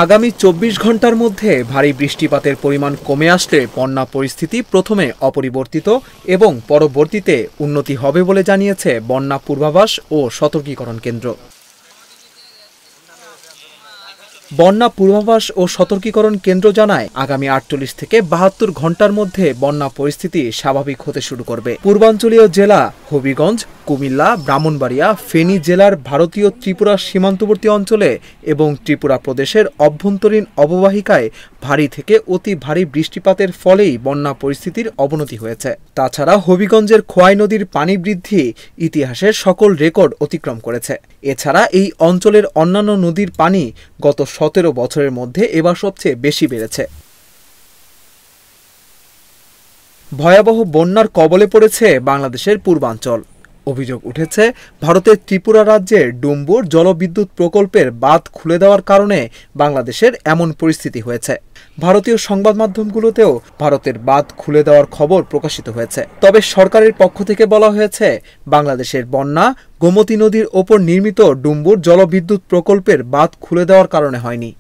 আগামী ২৪ ঘন্টার মধ্যে ভারী বৃষ্টিপাতের পরিমাণ কমে আসলে বন্যা পরিস্থিতি প্রথমে অপরিবর্তিত এবং পরবর্তীতে উন্নতি হবে বলে জানিয়েছে বন্যা পূর্বাভাস ও সতর্কীকরণ কেন্দ্র। বন্যা পূর্বাভাস ও সতর্কীকরণ কেন্দ্র জানায়, আগামী ৪৮ থেকে ৭২ ঘন্টার মধ্যে বন্যা পরিস্থিতি স্বাভাবিক হতে শুরু করবে। পূর্বাঞ্চলীয় জেলা হবিগঞ্জ, কুমিল্লা, ব্রাহ্মণবাড়িয়া, ফেনী জেলার ভারতীয় ত্রিপুরা সীমান্তবর্তী অঞ্চলে এবং ত্রিপুরা প্রদেশের অভ্যন্তরীণ অববাহিকায় ভারী থেকে অতি ভারী বৃষ্টিপাতের ফলেই বন্যা পরিস্থিতির অবনতি হয়েছে। তাছাড়া হবিগঞ্জের খোয়াই নদীর পানি বৃদ্ধি ইতিহাসের সকল রেকর্ড অতিক্রম করেছে। এছাড়া এই অঞ্চলের অন্যান্য নদীর পানি গত ১৭ বছরের মধ্যে এবার সবচেয়ে বেশি বেড়েছে। ভয়াবহ বন্যার কবলে পড়েছে বাংলাদেশের পূর্বাঞ্চল। অভিযোগ উঠেছে, ভারতের ত্রিপুরা রাজ্যের ডুম্বুর জলবিদ্যুৎ প্রকল্পের বাঁধ খুলে দেওয়ার কারণে বাংলাদেশের এমন পরিস্থিতি হয়েছে। ভারতীয় সংবাদ মাধ্যমগুলোতেও ভারতের বাঁধ খুলে দেওয়ার খবর প্রকাশিত হয়েছে। তবে সরকারের পক্ষ থেকে বলা হয়েছে, বাংলাদেশের বন্যা গোমতী নদীর ওপর নির্মিত ডুম্বুর জলবিদ্যুৎ প্রকল্পের বাঁধ খুলে দেওয়ার কারণে হয়নি।